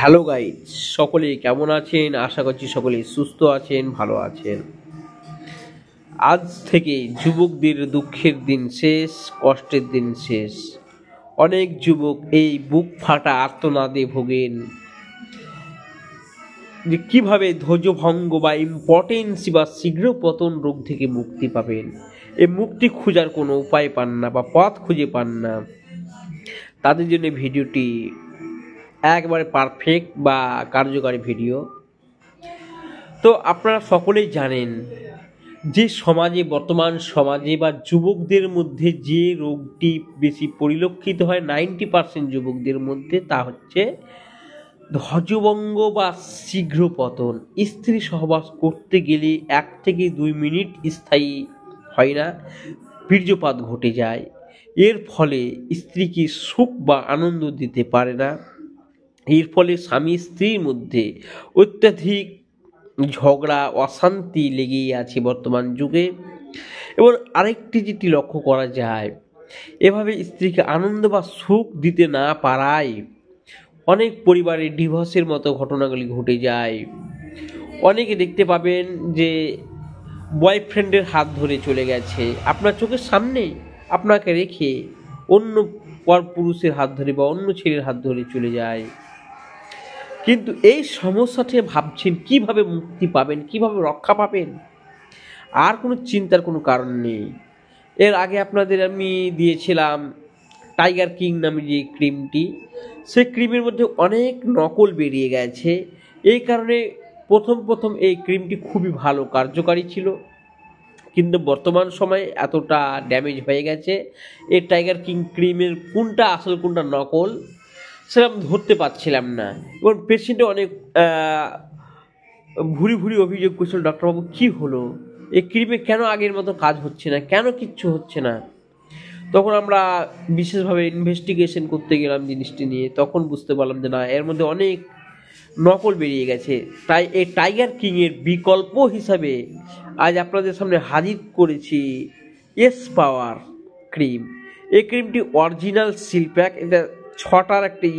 Hello guys, সকলেই কেমন আছেন? আশা করছি সকলেই সুস্থ আছেন, ভালো আছেন। আজ থেকে যুবকদের দুঃখের দিন শেষ, কষ্টের দিন শেষ। অনেক যুবক এই বুক ফাটা আর্তনাদে ভোগেন যে কিভাবে ধৈর্যভঙ্গ বা ইম্পর্টেন্সি বা শীঘ্র পতন রোগ থেকে মুক্তি পাবেন। এই মুক্তি খোঁজার কোনো উপায় পান না বা পথ খুঁজে পান না, তাদের জন্য ভিডিওটি একবারে পারফেক্ট বা কার্যকারী ভিডিও। তো আপনারা সকলেই জানেন যে বর্তমান সমাজে বা যুবকদের মধ্যে যে রোগটি বেশি পরিলক্ষিত হয় 90% যুবকদের মধ্যে, তা হচ্ছে ধৈর্যভঙ্গ বা শীঘ্র পতন। স্ত্রী সহবাস করতে গেলে 1 থেকে 2 মিনিট স্থায়ী হয় না, বীর্যপাত ঘটে যায়। এর ফলে স্ত্রীকে সুখ বা আনন্দ দিতে পারে না। এর ফলে স্বামী স্ত্রীর মধ্যে অত্যাধিক ঝগড়া অশান্তি লেগেই আছে বর্তমান যুগে। এবং আরেকটি যেটি লক্ষ্য করা যায়, এভাবে স্ত্রীকে আনন্দ বা সুখ দিতে না পারায় অনেক পরিবারে ডিভোর্সের মতো ঘটনাগুলি ঘটে যায়। অনেকে দেখতে পাবেন যে বয়ফ্রেন্ডের হাত ধরে চলে গেছে, আপনার চোখের সামনে আপনাকে রেখে অন্য পর পুরুষের হাত ধরে বা অন্য ছেলের হাত ধরে চলে যায়। কিন্তু এই সমস্যা থেকে ভাবছেন কিভাবে মুক্তি পাবেন, কিভাবে রক্ষা পাবেন, আর কোনো চিন্তার কোনো কারণ নেই। এর আগে আপনাদের আমি দিয়েছিলাম টাইগার কিং নামে যে ক্রিমটি, সেই ক্রিমের মধ্যে অনেক নকল বেরিয়ে গেছে। এই কারণে প্রথম এই ক্রিমটি খুবই ভালো কার্যকারী ছিল, কিন্তু বর্তমান সময়ে এতটা ড্যামেজ হয়ে গেছে এই টাইগার কিং ক্রিমের কোনটা আসল কোনটা নকল সেরকম ধরতে পারছিলাম না। এবং পেশেন্টে অনেক ভুরি অভিযোগ করছিল, ডক্টরবাবু কী হলো, এই ক্রিমে কেন আগের মতো কাজ হচ্ছে না, কেন কিচ্ছু হচ্ছে না। তখন আমরা বিশেষভাবে ইনভেস্টিগেশন করতে গেলাম জিনিসটি নিয়ে, তখন বুঝতে পারলাম যে না, এর মধ্যে অনেক নকল বেরিয়ে গেছে। তাই এই টাইগার কিংয়ের বিকল্প হিসাবে আজ আপনাদের সামনে হাজির করেছি এস পাওয়ার ক্রিম। এই ক্রিমটি অরিজিনাল সিল প্যাক, এটা 6টার একটি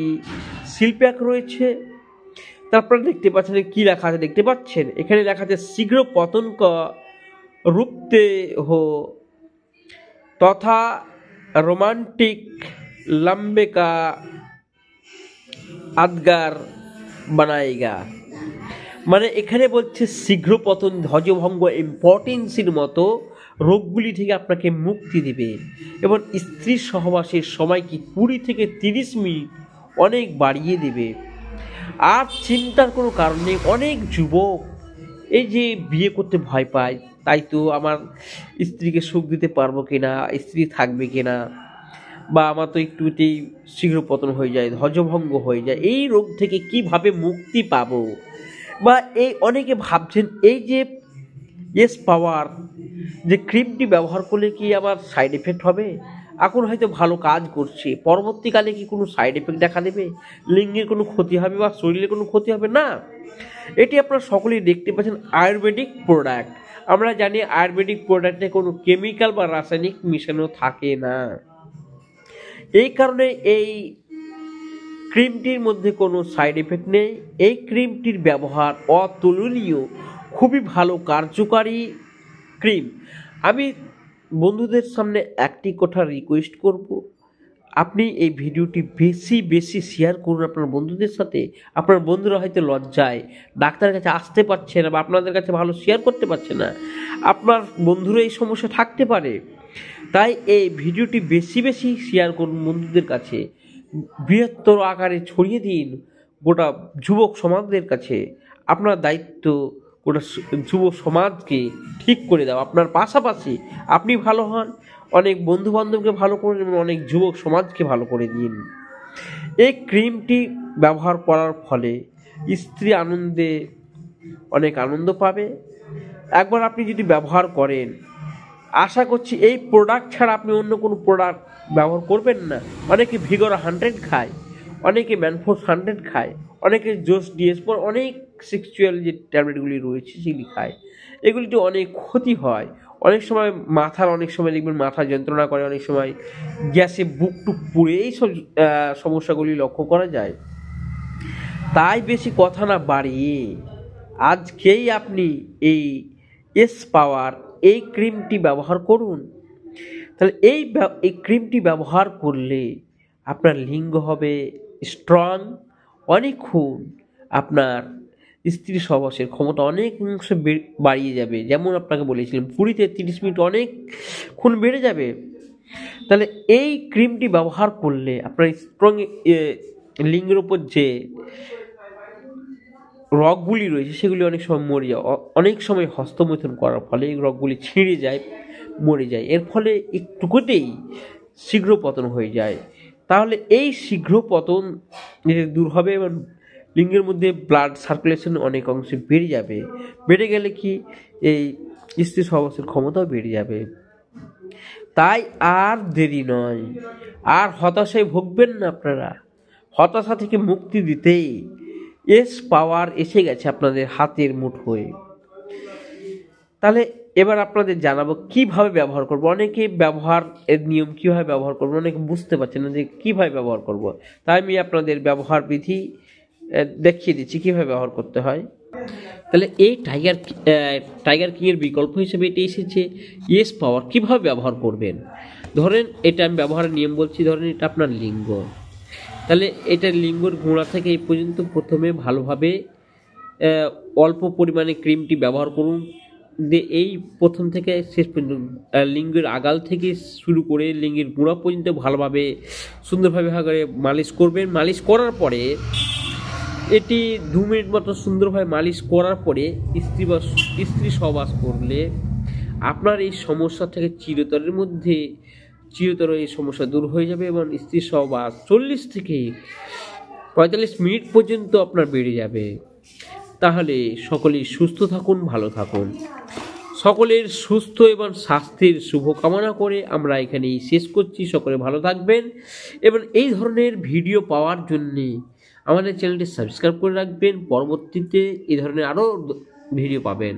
সিল প্যাক রয়েছে। তারপরে দেখতে পাচ্ছেন কি লেখা আছে, দেখতে পাচ্ছেন এখানে লেখা আছে শীঘ্র পতন রুখতে হো তথা रोमांटिक लंबे का আদগার বানায়েগা। মানে এখানে বলছে শীঘ্র পতন, ধৈর্যভঙ্গ, ইম্পর্টেন্সির মতো রোগগুলি থেকে আপনাকে মুক্তি দেবে এবং স্ত্রীর সহবাসের সময়কে 20 থেকে 30 মিনিট অনেক বাড়িয়ে দেবে। আর চিন্তার কোনো কারণ নেই। অনেক যুবক এই যে বিয়ে করতে ভয় পায়, তাই তো আমার স্ত্রীকে সুখ দিতে পারবো কিনা, স্ত্রী থাকবে কিনা, বা আমার তো একটুতেই শীঘ্র পতন হয়ে যায়, ধৈর্যভঙ্গ হয়ে যায়, এই রোগ থেকে কিভাবে মুক্তি পাবো। বা এই অনেকে ভাবছেন এই যে এস পাওয়ার যে ক্রিমটি ব্যবহার করলে কি আমার সাইড এফেক্ট হবে, এখন হয়তো ভালো কাজ করছে, পরবর্তীকালে কি কোনো সাইড এফেক্ট দেখা দেবে, লিঙ্গের কোনো ক্ষতি হবে বা শরীরের কোনো ক্ষতি হবে না। এটি আপনারা সকলেই দেখতে পাচ্ছেন আয়ুর্বেদিক প্রোডাক্ট। আমরা জানি আয়ুর্বেদিক প্রোডাক্টে কোনো কেমিক্যাল বা রাসায়নিক মিশানো থাকে না। এই কারণে এই ক্রিমটির মধ্যে কোনো সাইড এফেক্ট নেই। এই ক্রিমটির ব্যবহার অতুলনীয়, খুবই ভালো কার্যকারী ক্রিম। আমি বন্ধুদের সামনে একটি কথা রিকোয়েস্ট করব, আপনি এই ভিডিওটি বেশি শেয়ার করুন আপনার বন্ধুদের সাথে। আপনার বন্ধুরা হয়তো লজ্জায় ডাক্তারের কাছে আসতে পারছে না বা আপনাদের কাছে ভালো শেয়ার করতে পারছে না, আপনার বন্ধুরা এই সমস্যা থাকতে পারে। তাই এই ভিডিওটি বেশি শেয়ার করুন বন্ধুদের কাছে, বৃহত্তর আকারে ছড়িয়ে দিন গোটা যুবক সমাজদের কাছে। আপনার দায়িত্ব গোটা যুব সমাজকে ঠিক করে দাও। আপনার পাশাপাশি আপনি ভালো হন, অনেক বন্ধু বান্ধবকে ভালো করে এবং অনেক যুবক সমাজকে ভালো করে দিন। এই ক্রিমটি ব্যবহার করার ফলে স্ত্রী অনেক আনন্দ পাবে। একবার আপনি যদি ব্যবহার করেন, আশা করছি এই প্রোডাক্ট ছাড়া আপনি অন্য কোনো প্রোডাক্ট ব্যবহার করবেন না। অনেকে ভিগোরা 100 খায়, অনেকে ম্যানফোর্স 100 খায়, অনেকে জোস ডিএসপোর অনেক সেক্সুয়াল যে ট্যাবলেটগুলি রয়েছে সেগুলি খায়। এগুলিতে অনেক ক্ষতি হয়। অনেক সময় অনেক সময় দেখবেন মাথা যন্ত্রণা করে, অনেক সময় গ্যাসে বুক টুক পুড়ে, এইসব সমস্যাগুলি লক্ষ্য করা যায়। তাই বেশি কথা না বাড়িয়ে আজকেই আপনি এই এস পাওয়ার এই ক্রিমটি ব্যবহার করুন। তাহলে এই ক্রিমটি ব্যবহার করলে আপনার লিঙ্গ হবে স্ট্রং, অনেকক্ষণ আপনার স্ত্রী সহবাসের ক্ষমতা অনেক অংশ বাড়িয়ে যাবে। যেমন আপনাকে বলেছিলাম 20 থেকে 30 মিনিট অনেকক্ষণ বেড়ে যাবে। তাহলে এই ক্রিমটি ব্যবহার করলে আপনার স্ট্রং লিঙ্গের উপর যে রগগুলি রয়েছে সেগুলি অনেক সময় মরে যায়। অনেক সময় হস্তমৈথুন করার ফলে এই রগগুলি ছিঁড়ে যায়, মরে যায়। এর ফলে একটুকুতেই শীঘ্র পতন হয়ে যায়। তাহলে এই শীঘ্র পতন দূর হবে এবং লিঙ্গের মধ্যে ব্লাড সার্কুলেশন অনেক অংশে বেড়ে যাবে। বেড়ে গেলে কি এই স্ত্রী সহবাসের ক্ষমতাও বেড়ে যাবে। তাই আর দেরি নয়, আর হতাশায় ভুগবেন না আপনারা। হতাশা থেকে মুক্তি দিতেই এস পাওয়ার এসে গেছে আপনাদের হাতের মুঠোয়। তাহলে এবার আপনাদের জানাবো কিভাবে ব্যবহার করব। অনেকে ব্যবহার এর নিয়ম কীভাবে ব্যবহার করবো অনেকে বুঝতে পারছেন না যে কীভাবে ব্যবহার করব। তাই আমি আপনাদের ব্যবহার বিধি দেখিয়ে দিচ্ছি কীভাবে ব্যবহার করতে হয়। তাহলে এই টাইগার কিংয়ের বিকল্প হিসেবে এটি এসেছে এস পাওয়ার। কীভাবে ব্যবহার করবেন, ধরেন এটা আমি ব্যবহারের নিয়ম বলছি। ধরেন এটা আপনার লিঙ্গ, তাহলে এটা লিঙ্গর গোড়া থেকে এই পর্যন্ত প্রথমে ভালোভাবে অল্প পরিমাণে ক্রিমটি ব্যবহার করুন। এই প্রথম থেকে শেষ পর্যন্ত লিঙ্গের আগাল থেকে শুরু করে লিঙ্গের গোড়া পর্যন্ত ভালোভাবে সুন্দরভাবে মালিশ করবেন। মালিশ করার পরে এটি 2 মিনিট মতো সুন্দরভাবে মালিশ করার পরে স্ত্রী সহবাস করলে আপনার এই সমস্যা থেকে চিরতর এই সমস্যা দূর হয়ে যাবে এবং স্ত্রী সহবাস 40 থেকে 45 মিনিট পর্যন্ত আপনার বেড়ে যাবে। তাহলে সকলেই সুস্থ থাকুন, ভালো থাকুন। সকলের সুস্থ এবং স্বাস্থ্যের শুভকামনা করে আমরা এখানেই শেষ করছি। সকলে ভালো থাকবেন এবং এই ধরনের ভিডিও পাওয়ার জন্যে আমাদের চ্যানেলটি সাবস্ক্রাইব করে রাখবেন। পরবর্তীতে এই ধরনের আরও ভিডিও পাবেন।